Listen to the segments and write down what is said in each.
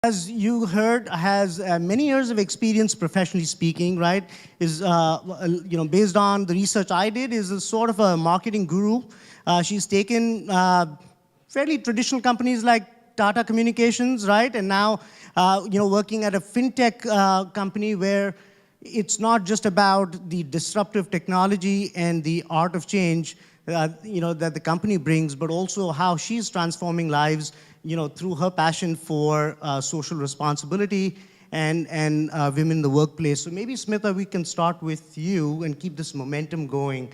as you heard, has many years of experience professionally speaking, right? Is, based on the research I did, is a sort of a marketing guru. She's taken fairly traditional companies like Tata Communications, right? And now, working at a fintech company where it's not just about the disruptive technology and the art of change, that the company brings, but also how she's transforming lives, through her passion for social responsibility and women in the workplace. So maybe, Smitha, we can start with you and keep this momentum going.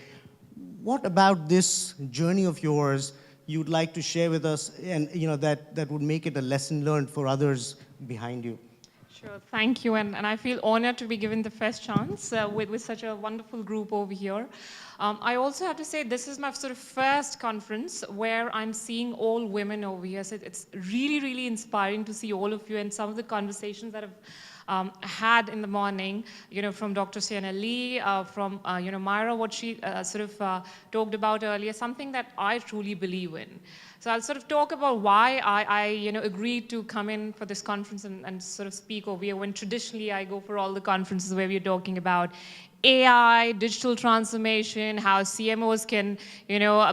What about this journey of yours you'd like to share with us, and that would make it a lesson learned for others behind you? Sure, thank you. And I feel honored to be given the first chance with such a wonderful group over here. I also have to say this is my sort of first conference where I'm seeing all women over here. So it's really, really inspiring to see all of you and some of the conversations that I've had in the morning, from Dr. Sienna Lee, from, Myra, what she talked about earlier, something that I truly believe in. So I'll sort of talk about why I agreed to come in for this conference and sort of speak over here when traditionally I go for all the conferences where we're talking about AI, digital transformation, how CMOs can,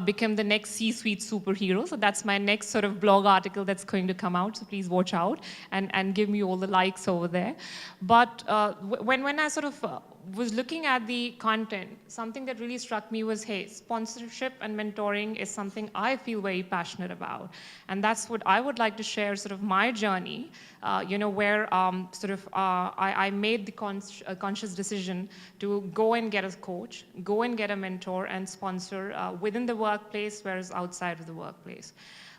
become the next C-suite superhero. So that's my next sort of blog article that's going to come out. So please watch out and give me all the likes over there. But when I sort of was looking at the content, something that really struck me was, hey, sponsorship and mentoring is something I feel very passionate about. And that's what I would like to share, sort of my journey, where I made the conscious decision to go and get a coach, go and get a mentor and sponsor within the workplace, whereas outside of the workplace.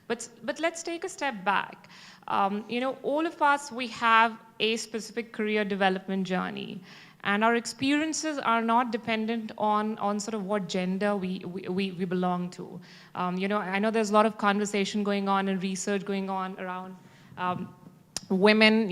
But let's take a step back. All of us, we have a specific career development journey. And our experiences are not dependent on sort of what gender we belong to. I know there's a lot of conversation going on and research going on around women,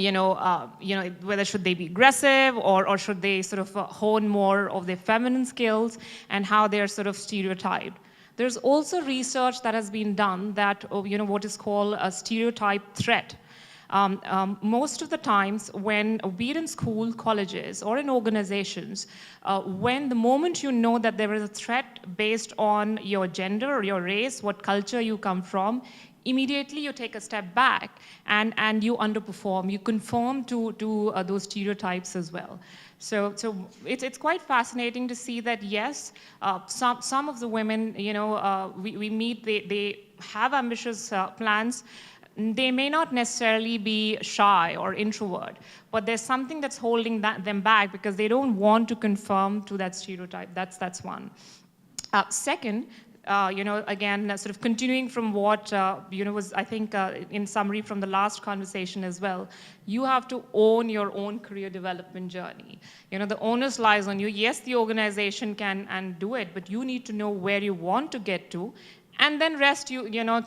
whether should they be aggressive or should they sort of hone more of their feminine skills and how they're sort of stereotyped. There's also research that has been done that, what is called a stereotype threat. Most of the times when we're in school, colleges, or in organizations, when the moment you know that there is a threat based on your gender or your race, what culture you come from, immediately you take a step back and you underperform, you conform to those stereotypes as well. So it's quite fascinating to see that, yes, some of the women, we meet, they have ambitious plans. They may not necessarily be shy or introvert, but there's something that's holding them back because they don't want to conform to that stereotype. That's one. Second, again, sort of continuing from what, was, I think, in summary from the last conversation as well, you have to own your own career development journey. The onus lies on you. Yes, the organization can and do it, but you need to know where you want to get to, and then rest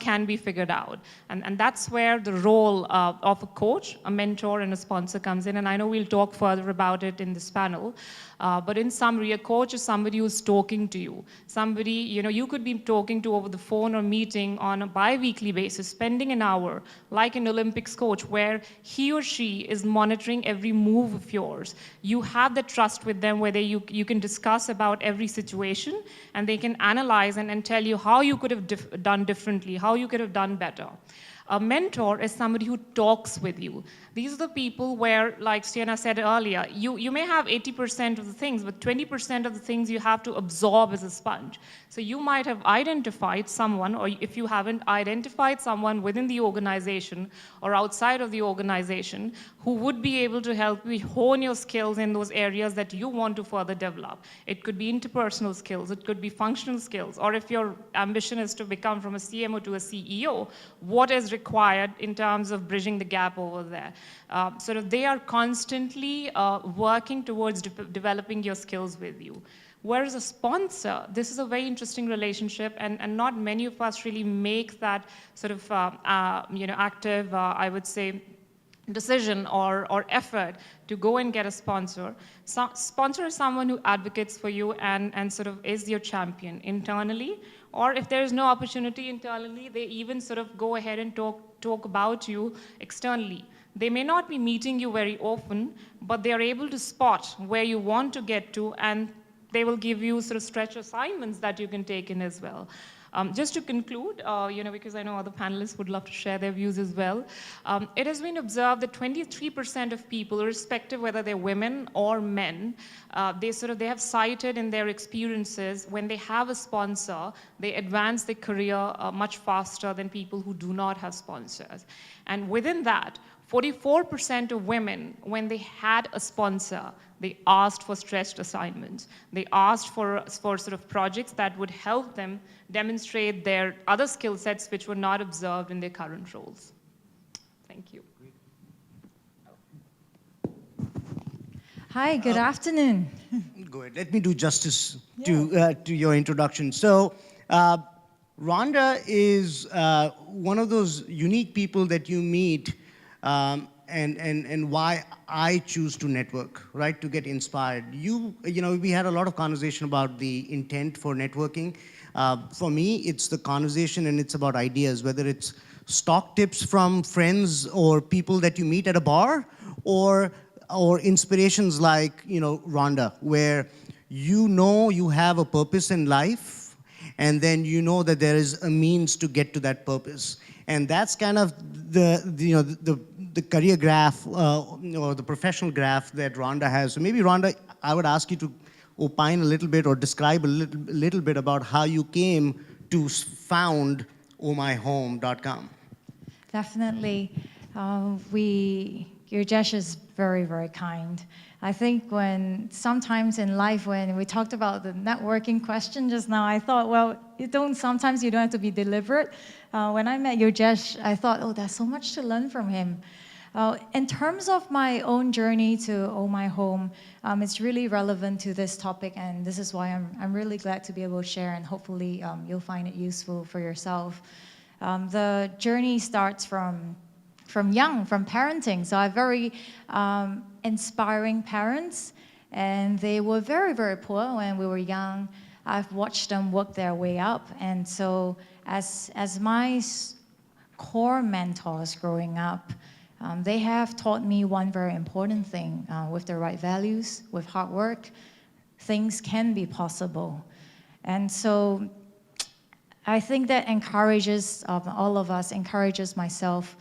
can be figured out. And that's where the role of a coach, a mentor, and a sponsor comes in. And I know we'll talk further about it in this panel. But in summary, a coach is somebody who's talking to you. Somebody, you could be talking to over the phone or meeting on a bi-weekly basis, spending an hour, like an Olympics coach, where he or she is monitoring every move of yours. You have the trust with them where you can discuss about every situation, and they can analyze and tell you how you could have done differently, how you could have done better. A mentor is somebody who talks with you. These are the people where, like Sienna said earlier, you may have 80% of the things, but 20% of the things you have to absorb as a sponge. So you might have identified someone, or if you haven't identified someone within the organization or outside of the organization who would be able to help you hone your skills in those areas that you want to further develop. It could be interpersonal skills, it could be functional skills, or if your ambition is to become from a CMO to a CEO, what is required in terms of bridging the gap over there. They are constantly working towards developing your skills with you. Whereas a sponsor, this is a very interesting relationship, and not many of us really make that sort of active, I would say, decision or effort to go and get a sponsor. Sponsor is someone who advocates for you and sort of is your champion internally, or if there is no opportunity internally, they even sort of go ahead and talk about you externally. They may not be meeting you very often, but they are able to spot where you want to get to, and they will give you sort of stretch assignments that you can take in as well. Just to conclude, because I know other panelists would love to share their views as well, it has been observed that 23% of people, irrespective whether they're women or men, they have cited in their experiences when they have a sponsor, they advance their career much faster than people who do not have sponsors. And within that, 44% of women, when they had a sponsor, they asked for stretched assignments. They asked for sort of projects that would help them demonstrate their other skill sets which were not observed in their current roles. Thank you. Hi, good afternoon. Go ahead. Let me do justice to your introduction. So, Rhonda is one of those unique people that you meet, and why I choose to network, right? To get inspired. We had a lot of conversation about the intent for networking. For me, it's the conversation and it's about ideas, whether it's stock tips from friends or people that you meet at a bar, or inspirations like, Rhonda, where you have a purpose in life, and then you know that there is a means to get to that purpose. And that's kind of the career graph or the professional graph that Rhonda has. So maybe, Rhonda, I would ask you to opine a little bit or describe a little bit about how you came to found ohmyhome.com. Definitely. Your Jesh is very, very kind. I think sometimes in life when we talked about the networking question just now, I thought, well, sometimes you don't have to be deliberate. When I met Yogesh, I thought, oh, there's so much to learn from him. In terms of my own journey to Oh My Home, it's really relevant to this topic, and this is why I'm really glad to be able to share, and hopefully you'll find it useful for yourself. The journey starts from parenting. So I have very inspiring parents, and they were very, very poor when we were young. I've watched them work their way up, and so as my core mentors growing up, they have taught me one very important thing. With the right values, with hard work, things can be possible. And so I think that encourages all of us, encourages myself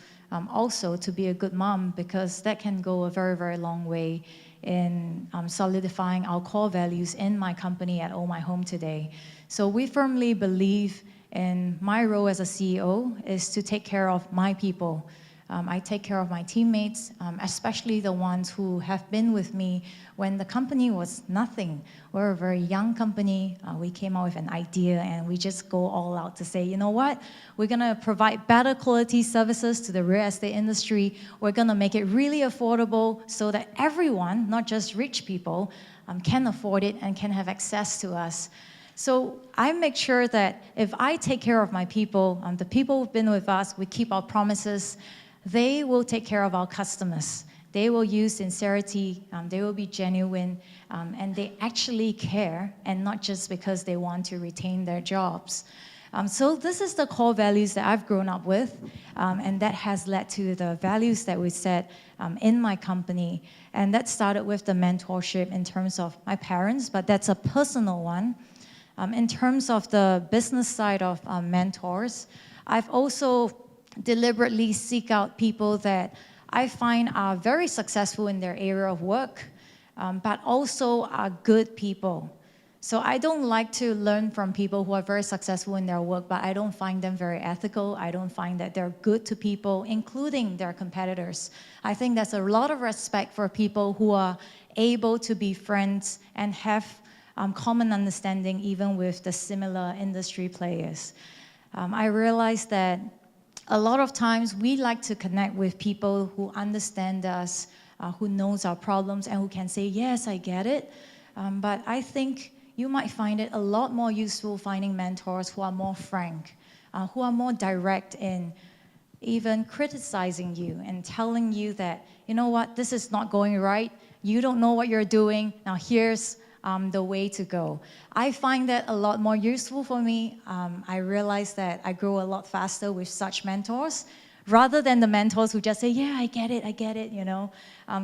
also to be a good mom, because that can go a very, very long way in solidifying our core values in my company at Oh My Home today. So we firmly believe in my role as a CEO is to take care of my people. I take care of my teammates, especially the ones who have been with me when the company was nothing. We're a very young company. We came out with an idea, and we just go all out to say, you know what? We're going to provide better quality services to the real estate industry. We're going to make it really affordable so that everyone, not just rich people, can afford it and can have access to us. So I make sure that if I take care of my people, the people who've been with us, we keep our promises, they will take care of our customers. They will use sincerity, they will be genuine, and they actually care, and not just because they want to retain their jobs. So this is the core values that I've grown up with, and that has led to the values that we set in my company. And that started with the mentorship in terms of my parents, but that's a personal one. In terms of the business side of mentors, I've also deliberately seek out people that I find are very successful in their area of work, but also are good people. So I don't like to learn from people who are very successful in their work, but I don't find them very ethical. I don't find that they're good to people, including their competitors. I think there's a lot of respect for people who are able to be friends and have common understanding even with the similar industry players. I realize that a lot of times we like to connect with people who understand us, who knows our problems, and who can say, yes, I get it. But I think you might find it a lot more useful finding mentors who are more frank, who are more direct in even criticizing you and telling you that, you know what, this is not going right. You don't know what you're doing. Now here's the way to go. I find that a lot more useful for me. I realize that I grow a lot faster with such mentors rather than the mentors who just say, yeah, I get it, you know.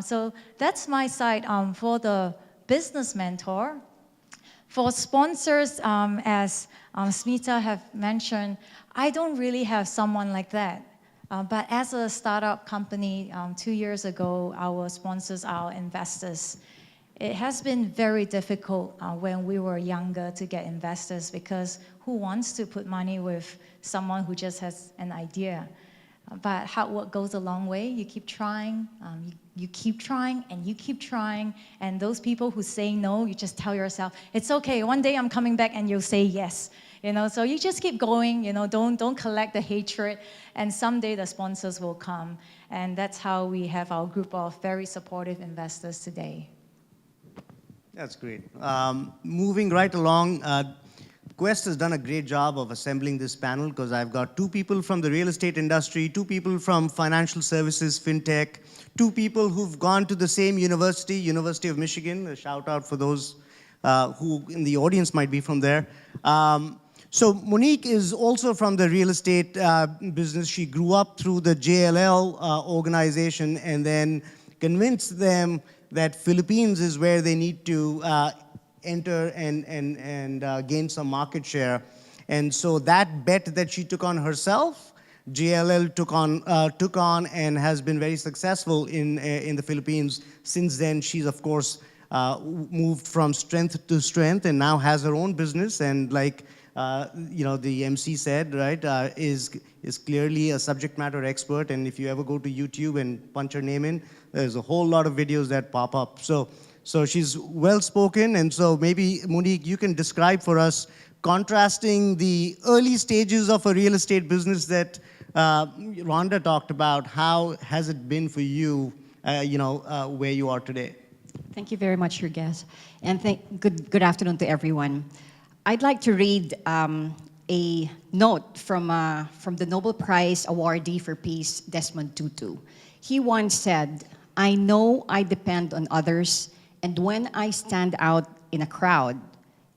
So that's my side for the business mentor. For sponsors, as Smita have mentioned, I don't really have someone like that. But as a startup company, 2 years ago, our sponsors are investors. It has been very difficult when we were younger to get investors, because who wants to put money with someone who just has an idea? But hard work goes a long way. You keep trying, you keep trying, and you keep trying. And those people who say no, you just tell yourself, it's okay, one day I'm coming back and you'll say yes. You know, so you just keep going, you know, don't collect the hatred, and someday the sponsors will come. And that's how we have our group of very supportive investors today. That's great. Moving right along, Quest has done a great job of assembling this panel, because I've got 2 people from the real estate industry, 2 people from financial services, fintech, 2 people who've gone to the same university, University of Michigan. A shout out for those who in the audience might be from there. So Monique is also from the real estate business. She grew up through the JLL organization, and then convinced them that Philippines is where they need to enter and gain some market share. And so that bet that she took on herself, JLL took on and has been very successful in the Philippines. Since then, she's of course moved from strength to strength and now has her own business. And like you know, the MC said, right, is clearly a subject matter expert. And if you ever go to YouTube and punch her name in, there's a whole lot of videos that pop up. So she's well-spoken, and so maybe, Monique, you can describe for us, contrasting the early stages of a real estate business that Rhonda talked about. How has it been for you, you know, where you are today? Thank you very much, your guest. And good afternoon to everyone. I'd like to read a note from the Nobel Prize awardee for Peace, Desmond Tutu. He once said, "I know I depend on others, and when I stand out in a crowd,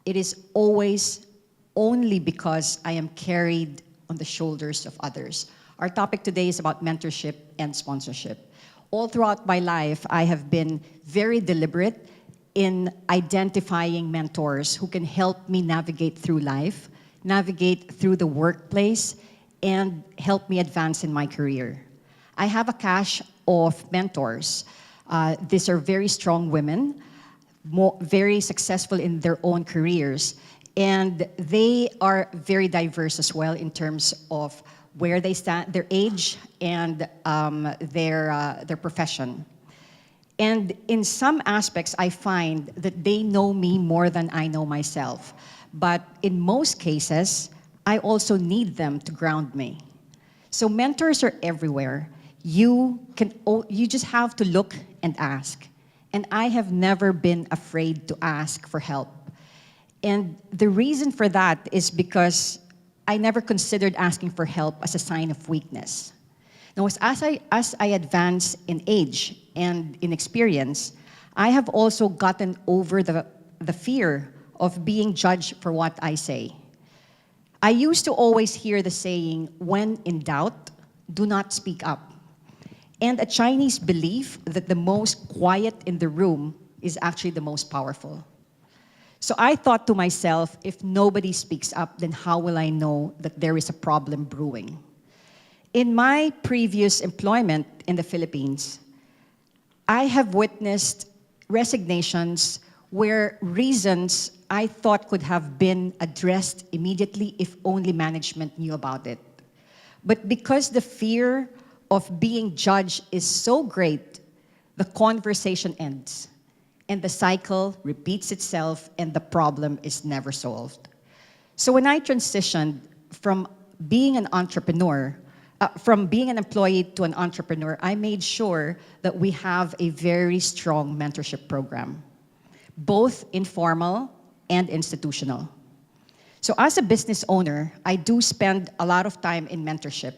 it is always only because I am carried on the shoulders of others." Our topic today is about mentorship and sponsorship. All throughout my life, I have been very deliberate in identifying mentors who can help me navigate through life, navigate through the workplace, and help me advance in my career. I have a cache of mentors. These are very strong women, very successful in their own careers, and they are very diverse as well in terms of where they stand, their age, and their profession. And in some aspects, I find that they know me more than I know myself. But in most cases, I also need them to ground me. So mentors are everywhere. You just have to look and ask. And I have never been afraid to ask for help. And the reason for that is because I never considered asking for help as a sign of weakness. Now, as I advance in age and in experience, I have also gotten over the fear of being judged for what I say. I used to always hear the saying, "When in doubt, do not speak up." And a Chinese belief that the most quiet in the room is actually the most powerful. So I thought to myself, if nobody speaks up, then how will I know that there is a problem brewing? In my previous employment in the Philippines, I have witnessed resignations where reasons I thought could have been addressed immediately if only management knew about it. But because the fear of being judged is so great, the conversation ends, and the cycle repeats itself, and the problem is never solved. So when I transitioned from being an entrepreneur, from being an employee to an entrepreneur, I made sure that we have a very strong mentorship program, both informal and institutional. So as a business owner, I do spend a lot of time in mentorship.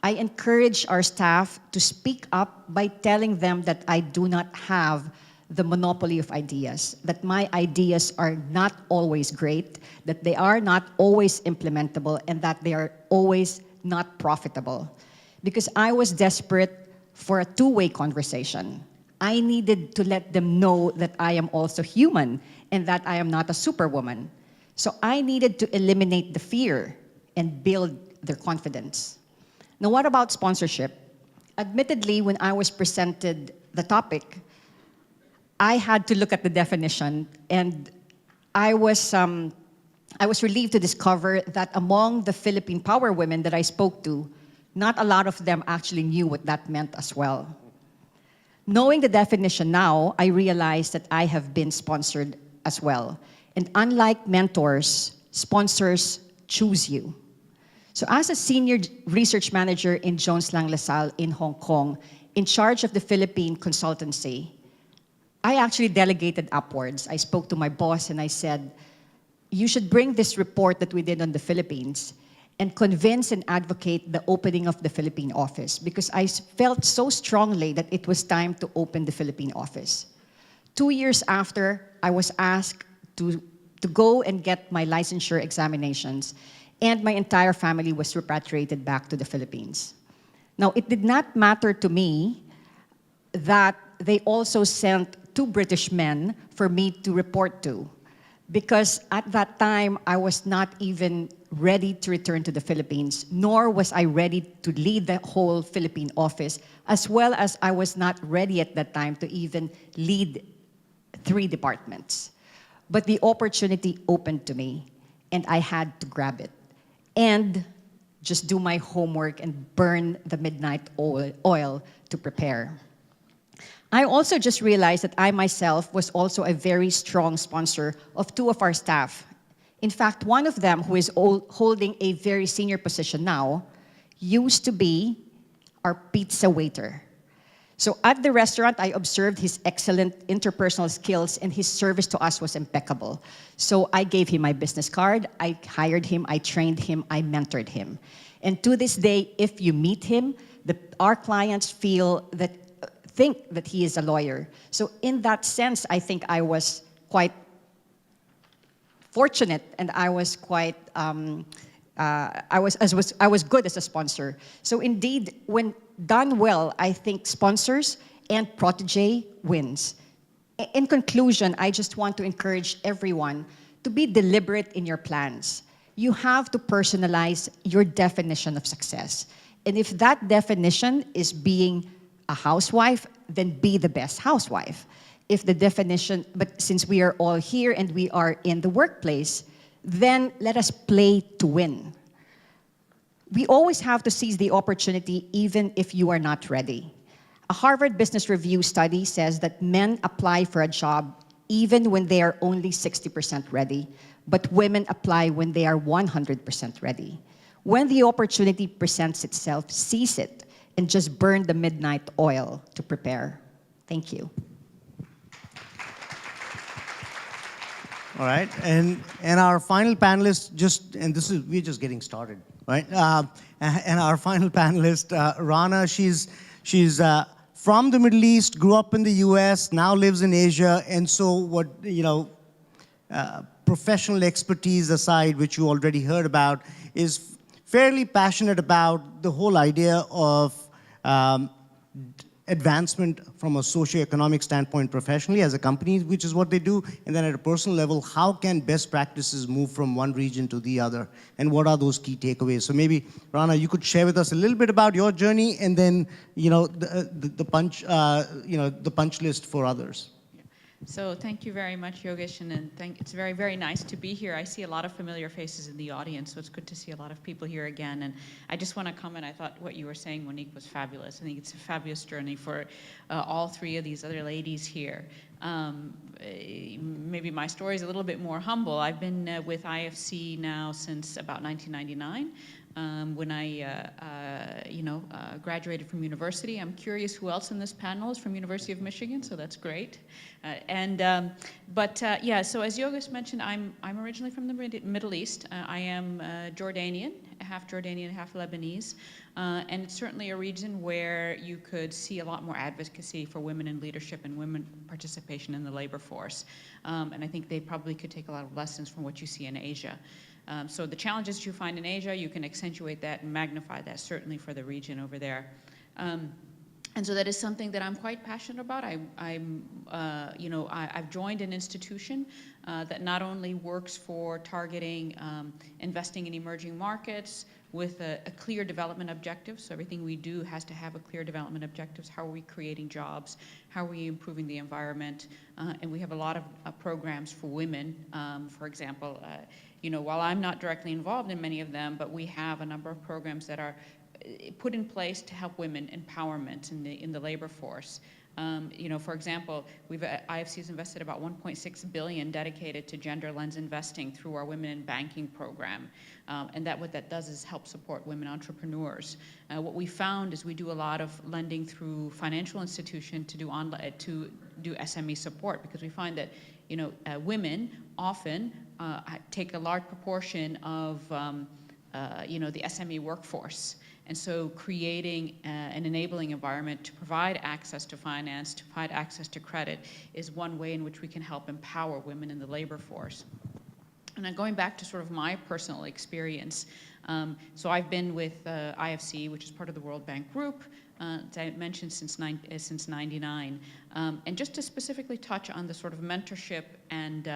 I encourage our staff to speak up by telling them that I do not have the monopoly of ideas, that my ideas are not always great, that they are not always implementable, and that they are always not profitable. because I was desperate for a two-way conversation. I needed to let them know that I am also human and that I am not a superwoman. So I needed to eliminate the fear and build their confidence. Now, what about sponsorship? Admittedly, when I was presented the topic, I had to look at the definition, and I was relieved to discover that among the Philippine power women that I spoke to, not a lot of them actually knew what that meant as well. Knowing the definition now, I realized that I have been sponsored as well. And unlike mentors, sponsors choose you. So as a senior research manager in Jones Lang LaSalle in Hong Kong, in charge of the Philippine consultancy, I actually delegated upwards. I spoke to my boss and I said, you should bring this report that we did on the Philippines and convince and advocate the opening of the Philippine office, because I felt so strongly that it was time to open the Philippine office. 2 years after, I was asked to go and get my licensure examinations, and my entire family was repatriated back to the Philippines. Now, it did not matter to me that they also sent 2 British men for me to report to, because at that time, I was not even ready to return to the Philippines, nor was I ready to lead the whole Philippine office, as well as I was not ready at that time to even lead 3 departments. But the opportunity opened to me, and I had to grab it and just do my homework and burn the midnight oil to prepare. I also just realized that I myself was also a very strong sponsor of 2 of our staff. In fact, one of them, who is holding a very senior position now, used to be our pizza waiter. So at the restaurant, I observed his excellent interpersonal skills, and his service to us was impeccable. So I gave him my business card, I hired him, I trained him, I mentored him. And to this day, if you meet him, our clients think that he is a lawyer. So in that sense, I think I was quite fortunate, and I was quite, I was good as a sponsor. So indeed, when done well, I think sponsors and protege wins. In conclusion, I just want to encourage everyone to be deliberate in your plans. You have to personalize your definition of success. And if that definition is being a housewife, then be the best housewife. If the definition, but since we are all here and we are in the workplace, then let us play to win. We always have to seize the opportunity even if you are not ready. A Harvard Business Review study says that men apply for a job even when they are only 60% ready, but women apply when they are 100% ready. When the opportunity presents itself, seize it and just burn the midnight oil to prepare. Thank you. All right, and our final panelist, we're just getting started, right? And our final panelist, Rana, she's from the Middle East, grew up in the US, now lives in Asia, and so professional expertise aside, which you already heard about, is fairly passionate about the whole idea of advancement from a socioeconomic standpoint professionally as a company, which is what they do, and then at a personal level, how can best practices move from one region to the other, and what are those key takeaways? So maybe, Rana, you could share with us a little bit about your journey, and then the punch list for others. So thank you very much, Yogesh, and it's very, very nice to be here. I see a lot of familiar faces in the audience, so it's good to see a lot of people here again. And I just want to comment, I thought what you were saying, Monique, was fabulous. I think it's a fabulous journey for all 3 of these other ladies here. Maybe my story is a little bit more humble. I've been with IFC now since about 1999. When I, graduated from university. I'm curious who else in this panel is from University of Michigan, so that's great. Yeah, so as Yogesh mentioned, I'm originally from the Middle East. I am Jordanian, half Lebanese, and it's certainly a region where you could see a lot more advocacy for women in leadership and women participation in the labor force. And I think they probably could take a lot of lessons from what you see in Asia. So the challenges you find in Asia, you can accentuate that and magnify that, certainly for the region over there. And so that is something that I'm quite passionate about. I've joined an institution that not only works for targeting investing in emerging markets with a clear development objective. So everything we do has to have a clear development objectives. How are we creating jobs? How are we improving the environment? And we have a lot of programs for women. For example, while I'm not directly involved in many of them, but we have a number of programs that are put in place to help women empowerment in the labor force. For example, IFC has invested about 1.6 billion dedicated to gender lens investing through our Women in Banking program. And what that does is help support women entrepreneurs. What we found is we do a lot of lending through financial institution to do SME support, because we find that women often take a large proportion of the SME workforce. And so creating an enabling environment to provide access to finance, to provide access to credit, is one way in which we can help empower women in the labor force. And then going back to sort of my personal experience, so I've been with IFC, which is part of the World Bank Group, as I mentioned, since '99. And just to specifically touch on the sort of mentorship and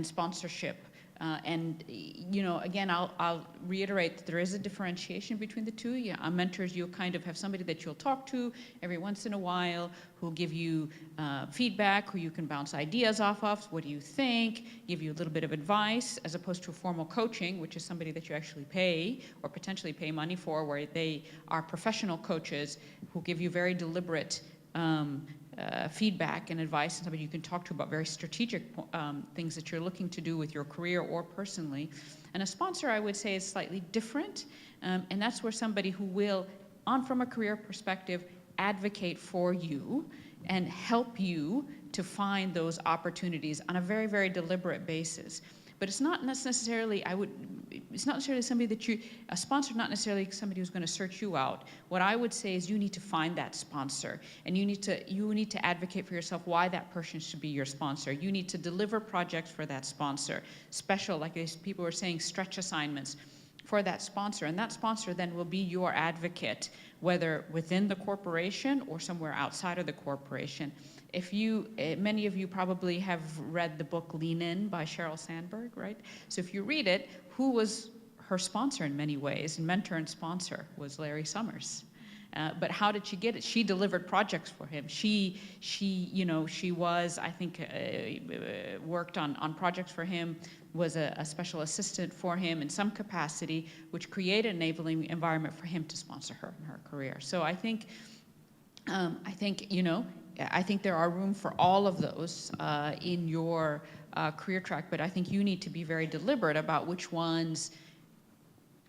sponsorship. Again, I'll reiterate that there is a differentiation between the two. Mentors, you'll kind of have somebody that you'll talk to every once in a while, who'll give you feedback, who you can bounce ideas off of. What do you think? Give you a little bit of advice, as opposed to formal coaching, which is somebody that you actually pay or potentially pay money for, where they are professional coaches who give you very deliberate feedback and advice, and somebody you can talk to about very strategic things that you're looking to do with your career or personally. And a sponsor, I would say, is slightly different, and that's where somebody who will, from a career perspective, advocate for you and help you to find those opportunities on a very, very deliberate basis. But it's not necessarily, it's not necessarily somebody a sponsor, not necessarily somebody who's going to search you out. What I would say is you need to find that sponsor, and you need to advocate for yourself why that person should be your sponsor. You need to deliver projects for that sponsor, special, like these people were saying, stretch assignments for that sponsor, and that sponsor then will be your advocate, whether within the corporation or somewhere outside of the corporation. Many of you probably have read the book Lean In by Sheryl Sandberg, right? So if you read it, who was her sponsor in many ways, and mentor and sponsor was Larry Summers. But how did she get it? She delivered projects for him. She was, I think, worked on projects for him, was a special assistant for him in some capacity, which created an enabling environment for him to sponsor her in her career. So I think there are room for all of those in your career track, but I think you need to be very deliberate about which ones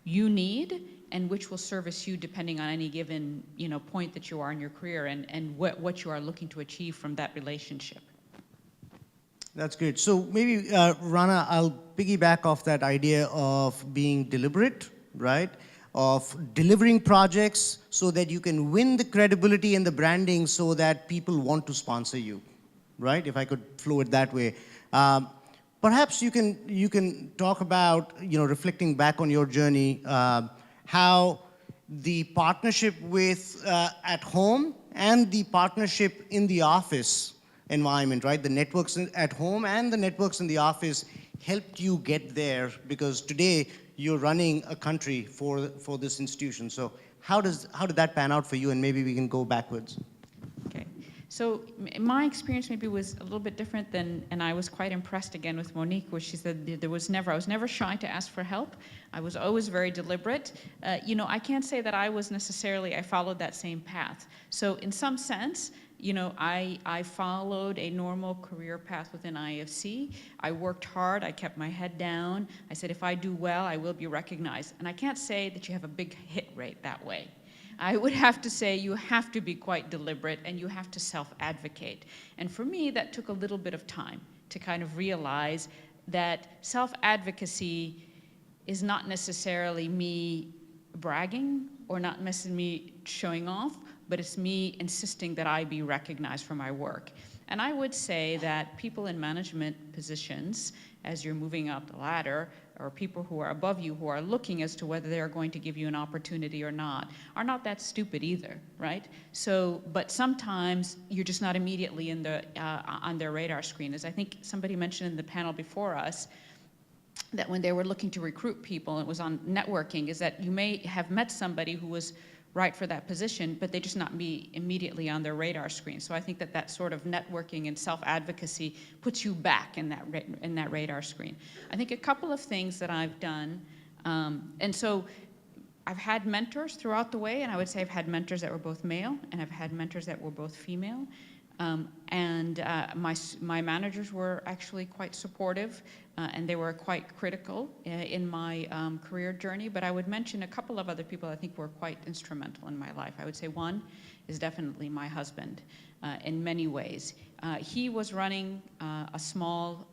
you need and which will service you depending on any given point that you are in your career, and what you are looking to achieve from that relationship. That's great. So maybe, Rana, I'll piggyback off that idea of being deliberate, right? Of delivering projects so that you can win the credibility and the branding so that people want to sponsor you, right? If I could flow it that way. Perhaps you can talk about, reflecting back on your journey, how the partnership with at home and the partnership in the office environment, right? The networks at home and the networks in the office helped you get there, because today you're running a country for this institution. So how did that pan out for you? And maybe we can go backwards. Okay. So my experience maybe was a little bit different and I was quite impressed again with Monique, where she said I was never shy to ask for help. I was always very deliberate. I can't say that I followed that same path. So in some sense, I followed a normal career path within IFC. I worked hard, I kept my head down. I said, if I do well, I will be recognized. And I can't say that you have a big hit rate that way. I would have to say you have to be quite deliberate and you have to self-advocate. And for me, that took a little bit of time to kind of realize that self-advocacy is not necessarily me bragging or not necessarily me showing off, but it's me insisting that I be recognized for my work. And I would say that people in management positions, as you're moving up the ladder, or people who are above you who are looking as to whether they're going to give you an opportunity or not are not that stupid either, right? So, but sometimes you're just not immediately in the, on their radar screen. As I think somebody mentioned in the panel before us, that when they were looking to recruit people, it was on networking, is that you may have met somebody who was right for that position, but they just not be immediately on their radar screen. So I think that that sort of networking and self-advocacy puts you back in that radar screen. I think a couple of things that I've done, and so I've had mentors throughout the way, and I would say I've had mentors that were both male, and I've had mentors that were both female. My managers were actually quite supportive, and they were quite critical in my career journey. But I would mention a couple of other people I think were quite instrumental in my life. I would say one is definitely my husband in many ways. He was running a small,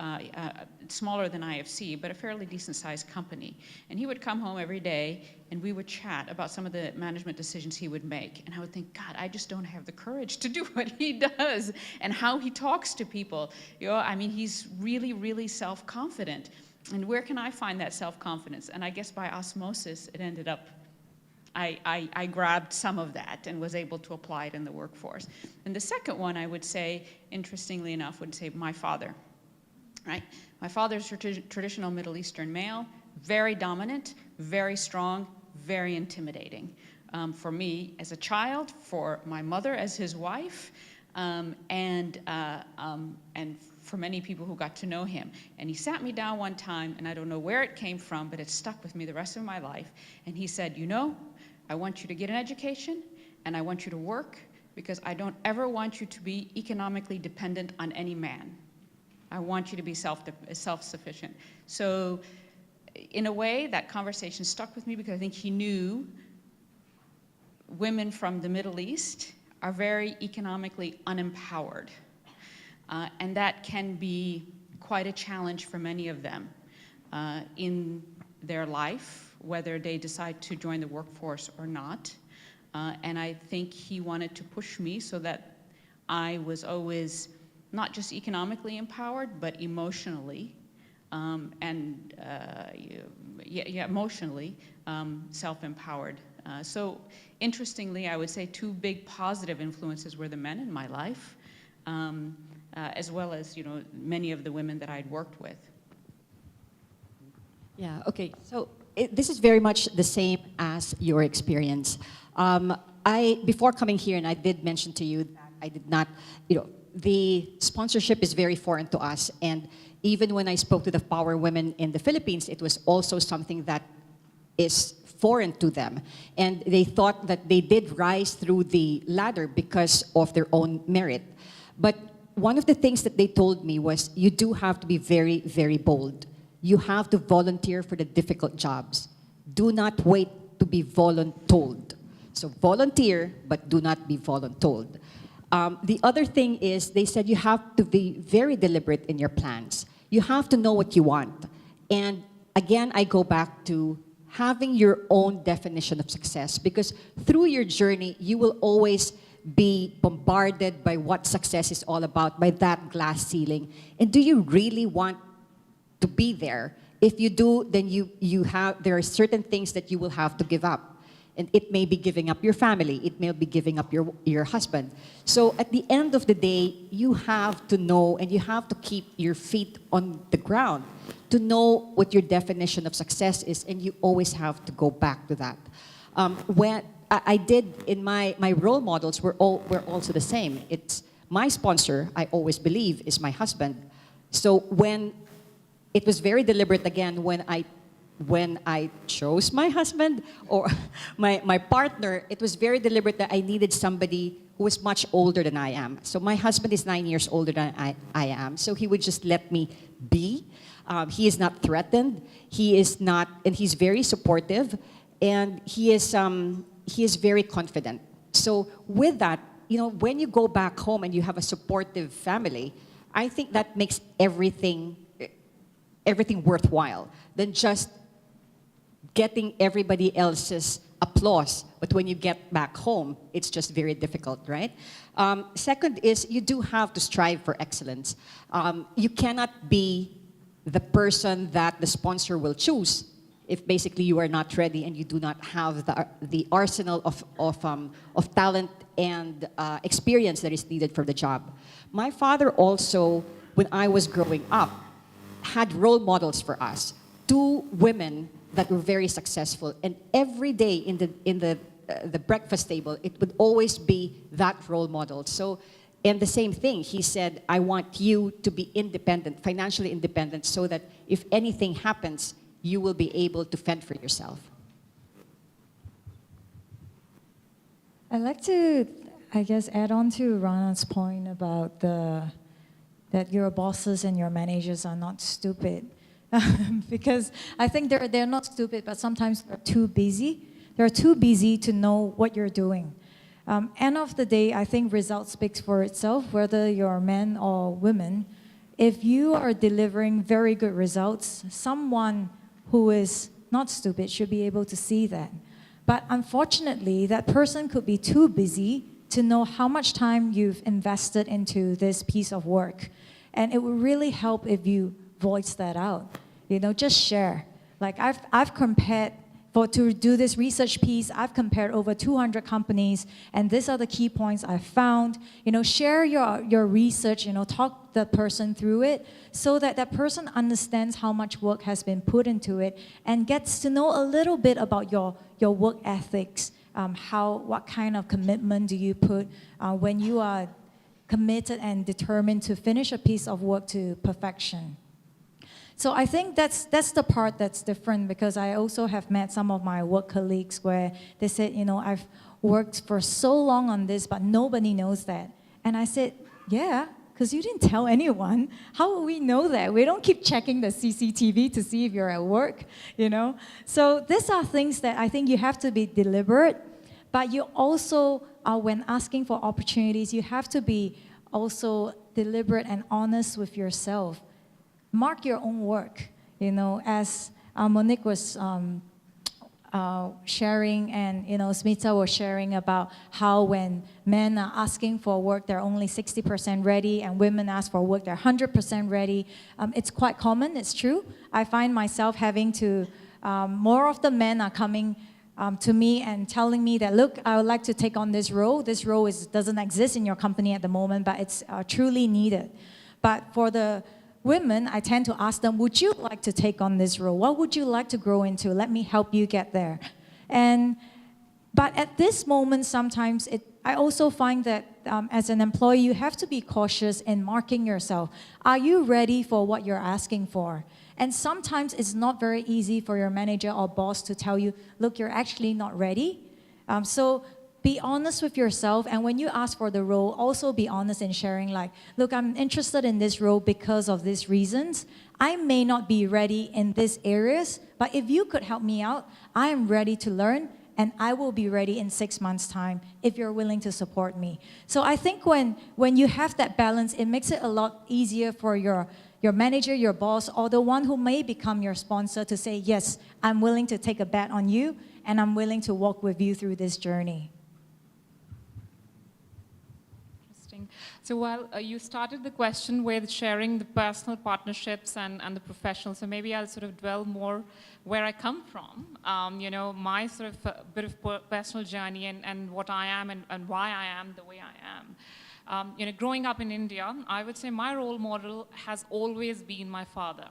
smaller than IFC, but a fairly decent-sized company. And he would come home every day, and we would chat about some of the management decisions he would make. And I would think, God, I just don't have the courage to do what he does, and how he talks to people. You know, I mean, he's really, really self-confident. And where can I find that self-confidence? And I guess by osmosis, it ended up I grabbed some of that and was able to apply it in the workforce. And the second one, I would say, interestingly enough, would say my father, right? My father's traditional Middle Eastern male, very dominant, very strong, very intimidating. For me as a child, for my mother as his wife, and for many people who got to know him. And he sat me down one time, and I don't know where it came from, but it stuck with me the rest of my life. And he said, you know, I want you to get an education, and I want you to work, because I don't ever want you to be economically dependent on any man. I want you to be self-sufficient. So in a way, that conversation stuck with me, because I think he knew women from the Middle East are very economically unempowered. And that can be quite a challenge for many of them in their life, whether they decide to join the workforce or not. And I think he wanted to push me so that I was always not just economically empowered, but emotionally, emotionally self-empowered. So interestingly, I would say two big positive influences were the men in my life, as well as, you know, many of the women that I'd worked with. Yeah, okay. So this is very much the same as your experience. Before coming here, and I did mention to you that I did not, you know, the sponsorship is very foreign to us. And even when I spoke to the power women in the Philippines, it was also something that is foreign to them. And they thought that they did rise through the ladder because of their own merit. But one of the things that they told me was, you do have to be very, very bold. You have to volunteer for the difficult jobs. Do not wait to be voluntold. So volunteer, but do not be voluntold. The other thing is, they said you have to be very deliberate in your plans. You have to know what you want. And again, I go back to having your own definition of success, because through your journey, you will always be bombarded by what success is all about, by that glass ceiling. And do you really want to be there? If you do, then there are certain things that you will have to give up. And it may be giving up your family, it may be giving up your husband. So at the end of the day, you have to know, and you have to keep your feet on the ground to know what your definition of success is, and you always have to go back to that. When I did, in my role models were also the same. It's my sponsor, I always believe, is my husband. So when it was very deliberate again, when I chose my husband or my partner, it was very deliberate that I needed somebody who was much older than I am. So my husband is 9 years older than I am, so he would just let me be. He is not threatened. He is not, and he's very supportive, and he is very confident. So with that, you know, when you go back home and you have a supportive family, I think that makes everything worthwhile than just getting everybody else's applause. But when you get back home, it's just very difficult, right? Second is, you do have to strive for excellence. You cannot be the person that the sponsor will choose if basically you are not ready and you do not have the arsenal of talent and experience that is needed for the job. My father also, when I was growing up, had role models for us. Two women that were very successful, and every day in the breakfast table, it would always be that role model. So, and the same thing, he said, I want you to be independent, financially independent, so that if anything happens, you will be able to fend for yourself. I'd like to, I guess, add on to Rana's point about that your bosses and your managers are not stupid. Because I think they're not stupid, but sometimes they're too busy. They're too busy to know what you're doing. End of the day, I think results speaks for itself, whether you're a man or woman. If you are delivering very good results, someone who is not stupid should be able to see that. But unfortunately, that person could be too busy to know how much time you've invested into this piece of work. And it would really help if you voice that out. Just share. Like I've compared, to do this research piece, I've compared over 200 companies, and these are the key points I found. Share your research, talk the person through it, so that that person understands how much work has been put into it and gets to know a little bit about your work ethics. What kind of commitment do you put when you are committed and determined to finish a piece of work to perfection. So I think that's the part that's different, because I also have met some of my work colleagues where they said, I've worked for so long on this, but nobody knows that. And I said, yeah, because you didn't tell anyone. How will we know that? We don't keep checking the CCTV to see if you're at work, So these are things that I think you have to be deliberate, but you also, when asking for opportunities, you have to be also deliberate and honest with yourself. Mark your own work, as Monique was sharing, and Smita was sharing about how when men are asking for work, they're only 60% ready, and women ask for work, they're 100% ready. It's quite common, it's true. I find myself having to, more of the men are coming to me and telling me that, look, I would like to take on this role. This role doesn't exist in your company at the moment, but it's truly needed. But for the women, I tend to ask them, would you like to take on this role? What would you like to grow into? Let me help you get there. But at this moment, sometimes I also find that as an employee, you have to be cautious in marking yourself. Are you ready for what you're asking for? And sometimes it's not very easy for your manager or boss to tell you, look, you're actually not ready. So be honest with yourself, and when you ask for the role, also be honest in sharing, like, look, I'm interested in this role because of these reasons. I may not be ready in these areas, but if you could help me out, I am ready to learn, and I will be ready in 6 months' time if you're willing to support me. So I think when you have that balance, it makes it a lot easier for your manager, your boss, or the one who may become your sponsor to say, yes, I'm willing to take a bet on you, and I'm willing to walk with you through this journey. So while you started the question with sharing the personal partnerships and the professional, so maybe I'll sort of dwell more where I come from, my sort of bit of personal journey and what I am and why I am the way I am. Growing up in India, I would say my role model has always been my father.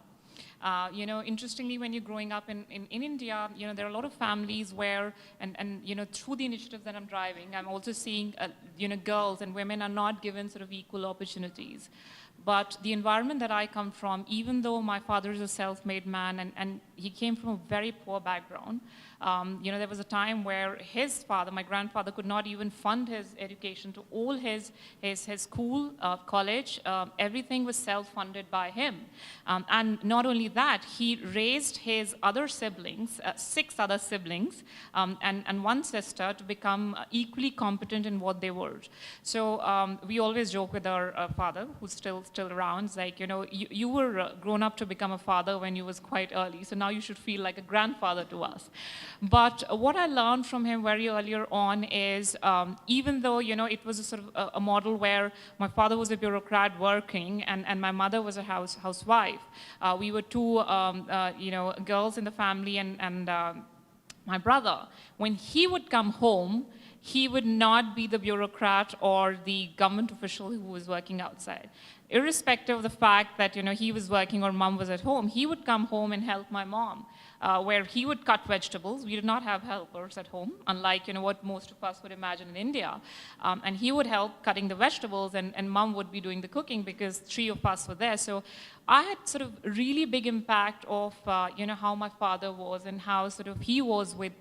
Interestingly, when you're growing up in India, there are a lot of families where, and through the initiatives that I'm driving, I'm also seeing, girls and women are not given sort of equal opportunities. But the environment that I come from, even though my father is a self-made man and he came from a very poor background, there was a time where his father, my grandfather, could not even fund his education to all his school, college. Everything was self-funded by him. And not only that, he raised his other siblings, 6 other siblings, and 1 sister to become equally competent in what they were. So we always joke with our father, who's still around. It's like, you were grown up to become a father when you was quite early, so now you should feel like a grandfather to us. But what I learned from him very earlier on is, even though, it was a sort of a model where my father was a bureaucrat working and my mother was a housewife. We were two, girls in the family, and my brother, when he would come home, he would not be the bureaucrat or the government official who was working outside. Irrespective of the fact that he was working or mom was at home, he would come home and help my mom, where he would cut vegetables. We did not have helpers at home, unlike what most of us would imagine in India. And he would help cutting the vegetables, and mom would be doing the cooking because 3 of us were there. So I had sort of really big impact of how my father was and how sort of he was with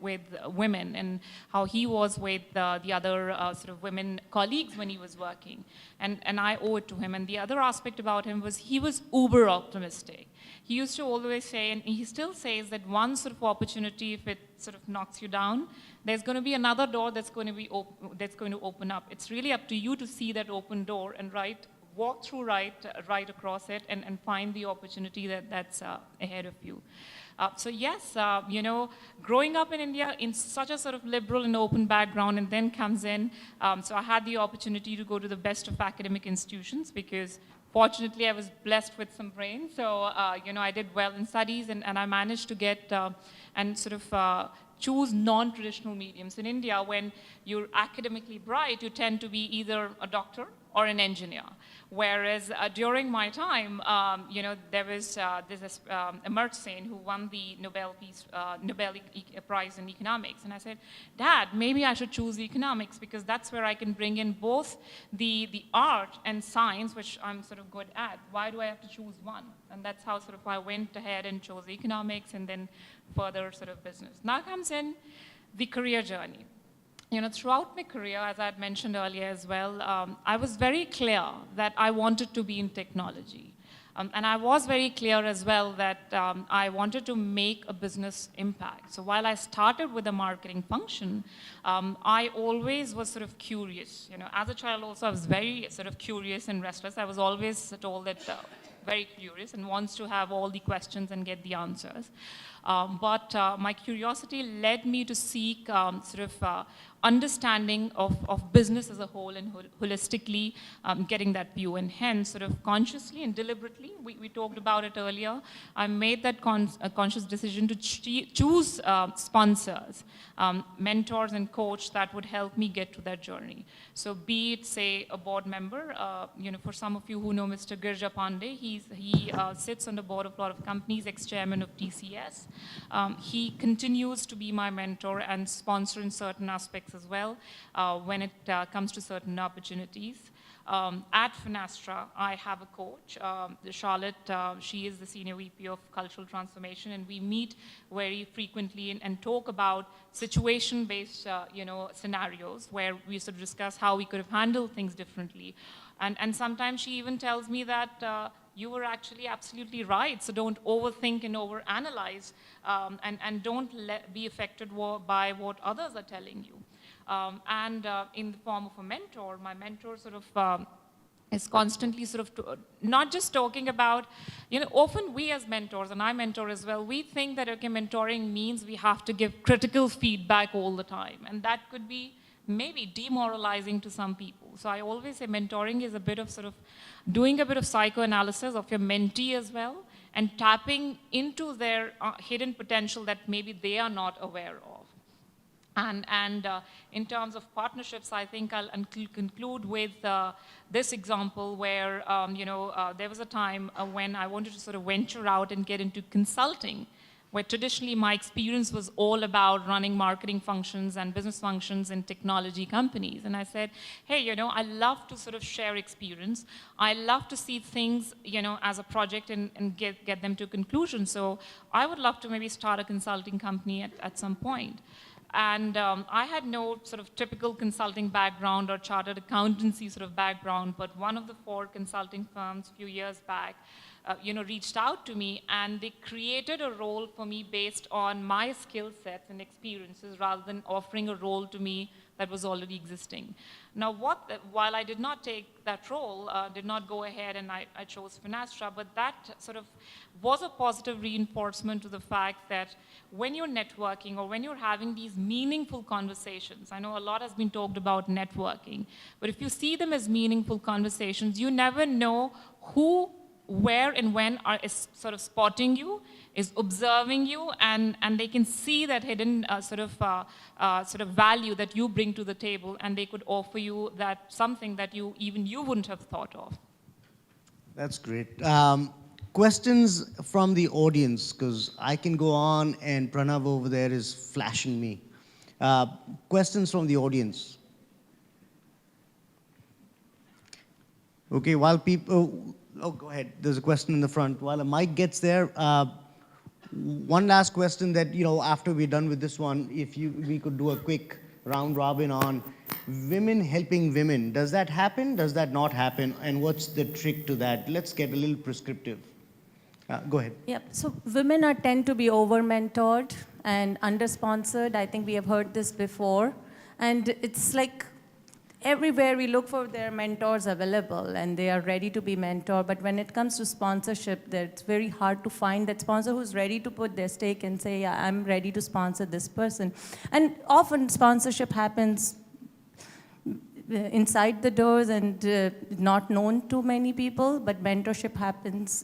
women, and how he was with the other sort of women colleagues when he was working. And I owe it to him. And the other aspect about him was he was uber optimistic. He used to always say, and he still says, that one sort of opportunity, if it sort of knocks you down, there's going to be another door that's going to open up. It's really up to you to see that open door and walk through right across it, and find the opportunity that's ahead of you. So yes, growing up in India in such a sort of liberal and open background, and then comes in, so I had the opportunity to go to the best of academic institutions, because fortunately I was blessed with some brain. So, I did well in studies, and I managed to get and sort of choose non-traditional mediums. In India, when you're academically bright, you tend to be either a doctor or an engineer. Whereas during my time, there was this Amartya Sen who won the Nobel Prize in economics. And I said, Dad, maybe I should choose economics, because that's where I can bring in both the art and science, which I'm sort of good at. Why do I have to choose one? And that's how sort of I went ahead and chose economics, and then further sort of business. Now comes in the career journey. Throughout my career, as I had mentioned earlier as well, I was very clear that I wanted to be in technology. And I was very clear as well that I wanted to make a business impact. So while I started with a marketing function, I always was sort of curious. As a child also, I was very sort of curious and restless. I was always told that very curious and wants to have all the questions and get the answers. But my curiosity led me to seek sort of understanding of business as a whole, and holistically getting that view. And hence, sort of consciously and deliberately, we talked about it earlier, I made that conscious decision to choose sponsors, mentors and coach that would help me get to that journey. So be it, say, a board member, for some of you who know Mr. Girja Pandey, he sits on the board of a lot of companies, ex-chairman of TCS. He continues to be my mentor and sponsor in certain aspects as well when it comes to certain opportunities. At Finastra, I have a coach, Charlotte. She is the Senior VP of Cultural Transformation, and we meet very frequently and talk about situation-based scenarios where we sort of discuss how we could have handled things differently. And sometimes she even tells me that you were actually absolutely right, so don't overthink and overanalyze, and don't be affected by what others are telling you. And in the form of a mentor, my mentor sort of is constantly sort of not just talking about, often we as mentors, and I mentor as well, we think that, okay, mentoring means we have to give critical feedback all the time, and that could be maybe demoralizing to some people. So I always say mentoring is a bit of sort of doing a bit of psychoanalysis of your mentee as well, and tapping into their hidden potential that maybe they are not aware of. And in terms of partnerships, I think I'll conclude with this example where, there was a time when I wanted to sort of venture out and get into consulting, where traditionally my experience was all about running marketing functions and business functions in technology companies. And I said, hey, I love to sort of share experience. I love to see things, as a project and get them to conclusion. So I would love to maybe start a consulting company at some point. And I had no sort of typical consulting background or chartered accountancy sort of background, but one of the 4 consulting firms a few years back reached out to me, and they created a role for me based on my skill sets and experiences rather than offering a role to me that was already existing. Now, while I did not take that role, did not go ahead and I chose Finastra, but that sort of was a positive reinforcement to the fact that when you're networking or when you're having these meaningful conversations, I know a lot has been talked about networking, but if you see them as meaningful conversations, you never know who, where, and when is sort of spotting you, is observing you, and they can see that hidden sort of value that you bring to the table, and they could offer you that something that even you wouldn't have thought of. That's great. Questions from the audience, because I can go on and Pranav over there is flashing me. Questions from the audience. Okay, while people, oh, go ahead. There's a question in the front. While a mic gets there, one last question that, after we're done with this one, if we could do a quick round robin on women helping women. Does that happen? Does that not happen? And what's the trick to that? Let's get a little prescriptive. Go ahead. Yeah, so women tend to be over-mentored and under-sponsored. I think we have heard this before. And it's like everywhere we look for their mentors available and they are ready to be mentored. But when it comes to sponsorship, it's very hard to find that sponsor who's ready to put their stake and say, yeah, I'm ready to sponsor this person. And often sponsorship happens inside the doors and not known to many people, but mentorship happens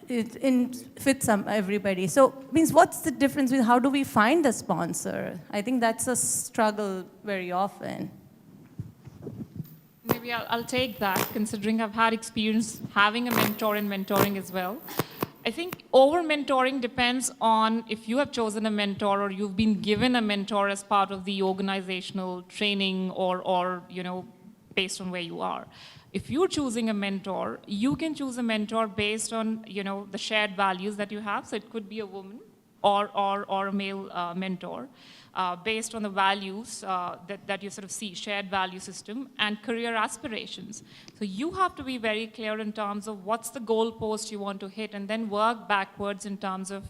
with everybody. So, means what's the difference with how do we find a sponsor? I think that's a struggle very often. Maybe I'll take that, considering I've had experience having a mentor and mentoring as well. I think over-mentoring depends on if you have chosen a mentor or you've been given a mentor as part of the organizational training or based on where you are. If you're choosing a mentor, you can choose a mentor based on, the shared values that you have. So it could be a woman or a male mentor based on the values that you sort of see, shared value system and career aspirations. So you have to be very clear in terms of what's the goalpost you want to hit and then work backwards in terms of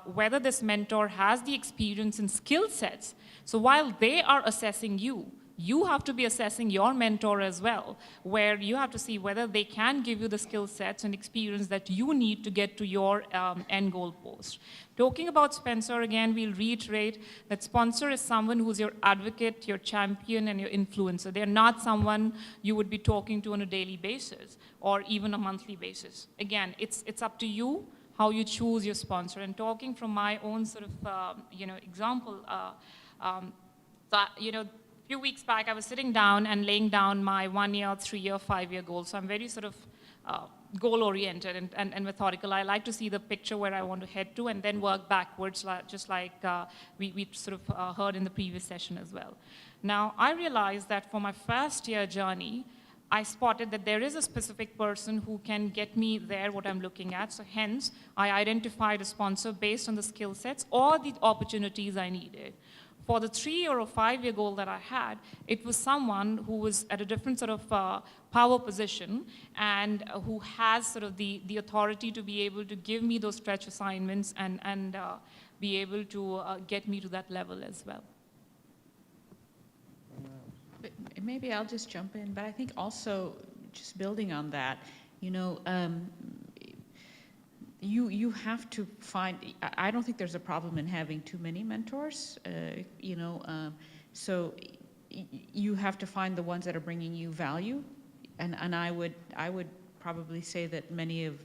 whether this mentor has the experience and skill sets. So while they are assessing you have to be assessing your mentor as well, where you have to see whether they can give you the skill sets and experience that you need to get to your end goal post. Talking about Spencer again, we'll reiterate that sponsor is someone who's your advocate, your champion, and your influencer. They're not someone you would be talking to on a daily basis or even a monthly basis. Again, it's up to you how you choose your sponsor. And talking from my own sort of example, few weeks back, I was sitting down and laying down my 1 year, 3 year, 5 year goals. So I'm very sort of goal-oriented and methodical. I like to see the picture where I want to head to and then work backwards, just like we sort of heard in the previous session as well. Now, I realized that for my first year journey, I spotted that there is a specific person who can get me there, what I'm looking at. So hence, I identified a sponsor based on the skill sets or the opportunities I needed. For the 3 year or 5 year goal that I had, it was someone who was at a different sort of power position and who has sort of the authority to be able to give me those stretch assignments and be able to get me to that level as well. But maybe I'll just jump in, but I think also just building on that, you have to find, I don't think there's a problem in having too many mentors, so you have to find the ones that are bringing you value. And I would probably say that many of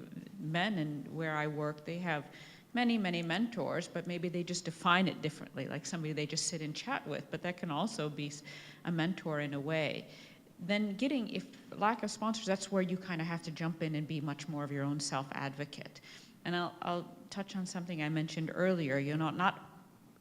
men and where I work, they have many mentors, but maybe they just define it differently, like somebody they just sit and chat with, but that can also be a mentor in a way. Then if lack of sponsors, that's where you kind of have to jump in and be much more of your own self-advocate. And I'll touch on something I mentioned earlier. Not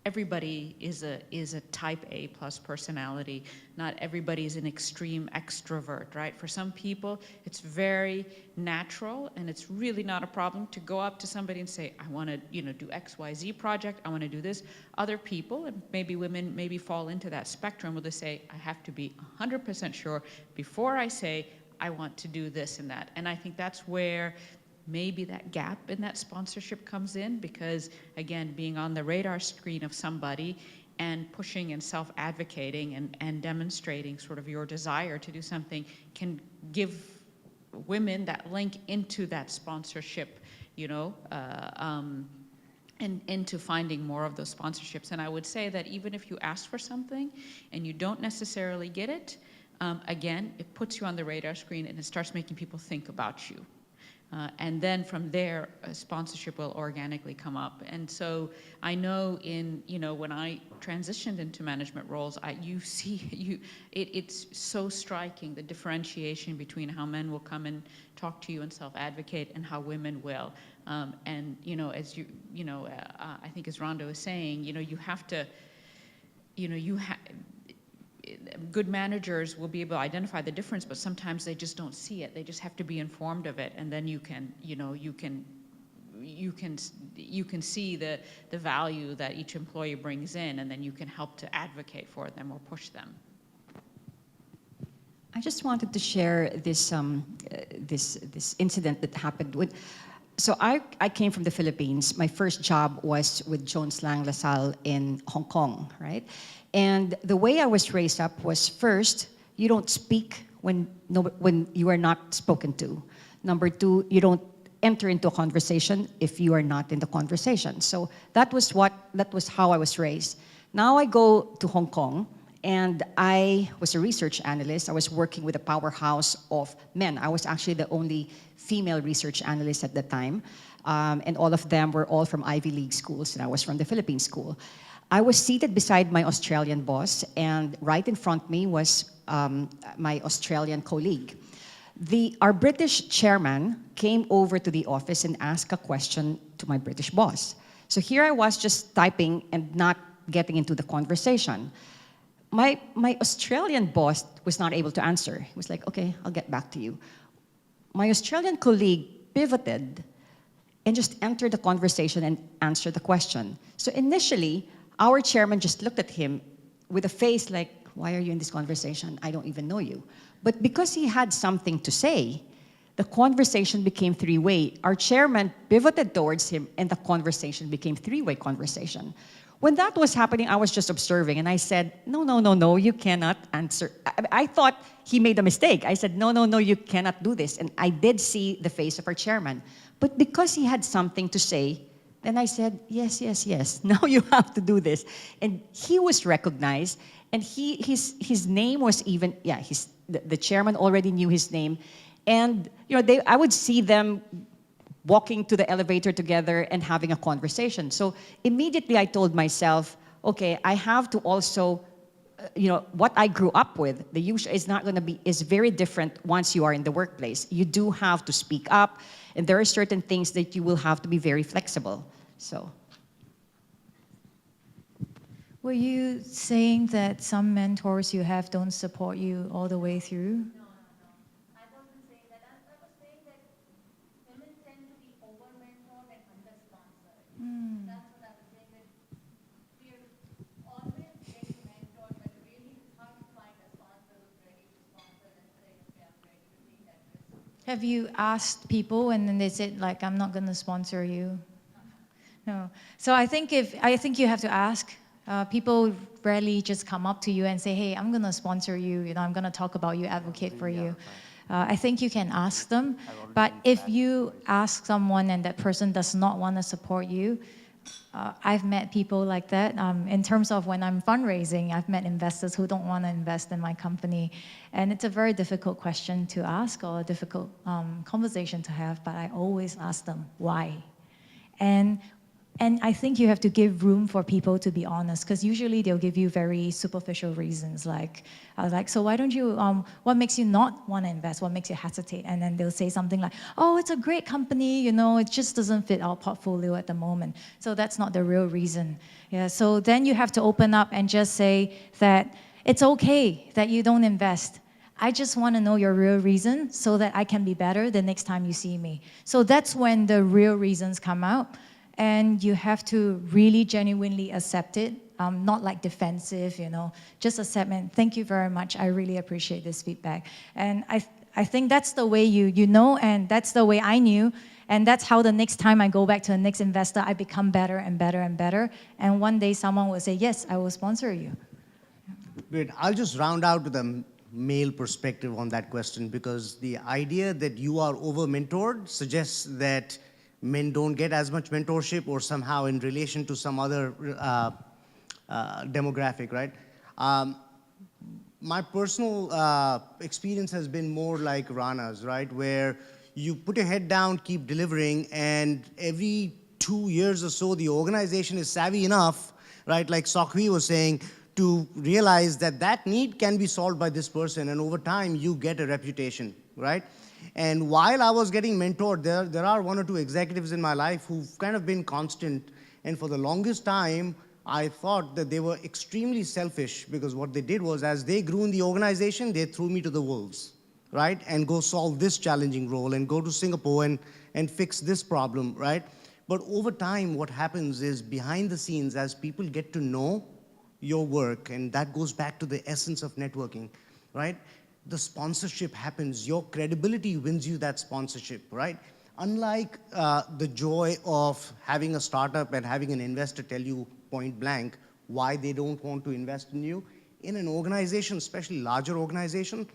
everybody is a type A plus personality. Not everybody is an extreme extrovert, right? For some people, it's very natural, and it's really not a problem to go up to somebody and say, I want to, do X, Y, Z project. I want to do this. Other people, and maybe women, maybe fall into that spectrum where they say, I have to be 100% sure before I say I want to do this and that. And I think that's where maybe that gap in that sponsorship comes in, because again, being on the radar screen of somebody and pushing and self-advocating and demonstrating sort of your desire to do something can give women that link into that sponsorship, you know, and into finding more of those sponsorships. And I would say that even if you ask for something and you don't necessarily get it, again, it puts you on the radar screen and it starts making people think about you. And then from there, sponsorship will organically come up. And so I know when I transitioned into management roles, it's so striking, the differentiation between how men will come and talk to you and self-advocate and how women will. And, as I think as Rhonda was saying, you have to, good managers will be able to identify the difference, but sometimes they just don't see it. They just have to be informed of it, and then you can see the value that each employee brings in, and then you can help to advocate for them or push them. I just wanted to share this this incident that happened. So I came from the Philippines. My first job was with Jones Lang LaSalle in Hong Kong, right? And the way I was raised up was, first, you don't speak when you are not spoken to. Number two, you don't enter into a conversation if you are not in the conversation. So that was how I was raised. Now I go to Hong Kong, and I was a research analyst. I was working with a powerhouse of men. I was actually the only female research analyst at the time, and all of them were all from Ivy League schools, and I was from the Philippine school. I was seated beside my Australian boss, and right in front of me was my Australian colleague. Our British chairman came over to the office and asked a question to my British boss. So here I was just typing and not getting into the conversation. My Australian boss was not able to answer. He was like, okay, I'll get back to you. My Australian colleague pivoted and just entered the conversation and answered the question. So initially, our chairman just looked at him with a face like, why are you in this conversation? I don't even know you. But because he had something to say, the conversation became three-way. Our chairman pivoted towards him, and the conversation became three-way conversation. When that was happening, I was just observing, and I said, no, you cannot answer. I thought he made a mistake. I said, no, you cannot do this. And I did see the face of our chairman. But because he had something to say, then I said, yes, now you have to do this. And he was recognized, and his name was even, the chairman already knew his name. And I would see them walking to the elevator together and having a conversation. So immediately I told myself, okay, I have to also, what I grew up with, the usual is very different once you are in the workplace. You do have to speak up, and there are certain things that you will have to be very flexible. So. Were you saying that some mentors you have don't support you all the way through? No. I wasn't saying that. I was saying that women tend to be over-mentored and under-sponsored. That's what I was saying, that we're always getting mentored, but really it's hard to find a sponsor who's ready to sponsor and say, okay, I'm ready to take that risk. Have you asked people and then they said, like, I'm not going to sponsor you? No. So I think you have to ask. People rarely just come up to you and say, hey, I'm going to sponsor you, I'm going to talk about you, advocate for you. I think you can ask them, but if you ask someone and that person does not want to support you, I've met people like that. In terms of when I'm fundraising, I've met investors who don't want to invest in my company. And it's a very difficult question to ask or a difficult conversation to have, but I always ask them, why? And I think you have to give room for people to be honest, because usually they'll give you very superficial reasons, like, so why don't you, what makes you not want to invest? What makes you hesitate? And then they'll say something like, oh, it's a great company, it just doesn't fit our portfolio at the moment. So that's not the real reason. Yeah. So then you have to open up and just say that it's okay that you don't invest. I just want to know your real reason so that I can be better the next time you see me. So that's when the real reasons come out. And you have to really genuinely accept it, not like defensive, just accept it. Thank you very much. I really appreciate this feedback. And I think that's the way you know, and that's the way I knew. And that's how the next time I go back to the next investor, I become better and better and better. And one day someone will say, yes, I will sponsor you. Great. I'll just round out with a male perspective on that question, because the idea that you are over-mentored suggests that men don't get as much mentorship, or somehow in relation to some other demographic, right? My personal experience has been more like Rana's, right? Where you put your head down, keep delivering, and every 2 years or so, the organization is savvy enough, right, like Sokhui was saying, to realize that that need can be solved by this person, and over time, you get a reputation, right? And while I was getting mentored, there are 1 or 2 executives in my life who've kind of been constant, and for the longest time, I thought that they were extremely selfish, because what they did was, as they grew in the organization, they threw me to the wolves, right? And go solve this challenging role, and go to Singapore and fix this problem, right? But over time, what happens is, behind the scenes, as people get to know your work, and that goes back to the essence of networking, right? The sponsorship happens. Your credibility wins you that sponsorship, right? Unlike the joy of having a startup and having an investor tell you point blank why they don't want to invest in you, in an organization, especially larger organization,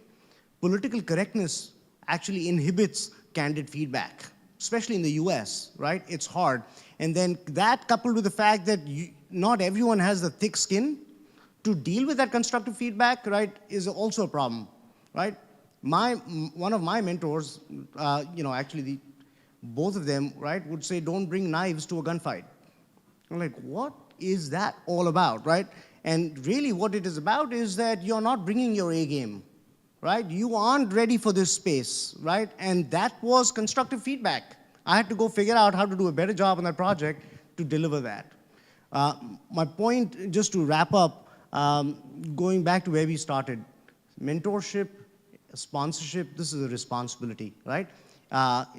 political correctness actually inhibits candid feedback, especially in the US, right? It's hard. And then that, coupled with the fact that not everyone has the thick skin to deal with that constructive feedback, right, is also a problem, right? One of my mentors, actually both of them, right, would say, don't bring knives to a gunfight. I'm like, what is that all about, right? And really what it is about is that you're not bringing your A game, right? You aren't ready for this space, right? And that was constructive feedback. I had to go figure out how to do a better job on that project to deliver that. My point, just to wrap up, going back to where we started, mentorship, sponsorship, this is a responsibility, right?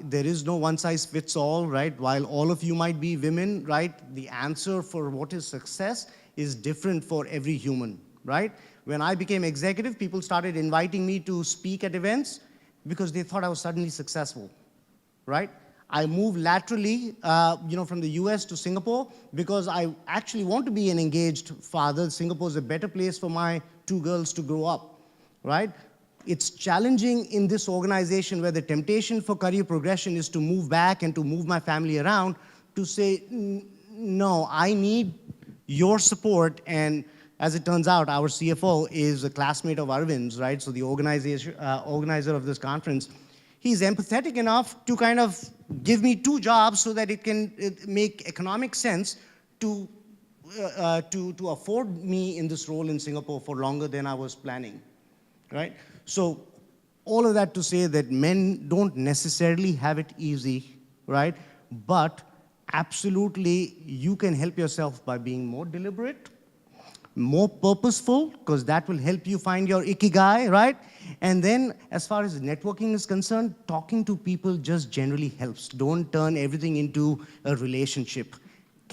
There is no one size fits all, right? While all of you might be women, right? The answer for what is success is different for every human, right? When I became executive, people started inviting me to speak at events because they thought I was suddenly successful, right? I moved laterally, from the US to Singapore because I actually want to be an engaged father. Singapore is a better place for my 2 girls to grow up, right? It's challenging in this organization where the temptation for career progression is to move back and to move my family around, to say, no, I need your support. And as it turns out, our CFO is a classmate of Arvind's, right? So the organizer of this conference, he's empathetic enough to kind of give me 2 jobs so that it can make economic sense to afford me in this role in Singapore for longer than I was planning, right? So all of that to say that men don't necessarily have it easy, right? But absolutely, you can help yourself by being more deliberate, more purposeful, because that will help you find your ikigai, right? And then, as far as networking is concerned, talking to people just generally helps. Don't turn everything into a relationship.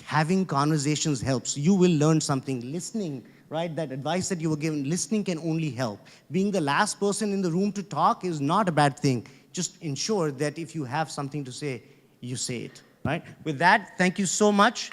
Having conversations helps. You will learn something. Listening, right? That advice that you were given, listening can only help. Being the last person in the room to talk is not a bad thing. Just ensure that if you have something to say, you say it, right? With that, thank you so much.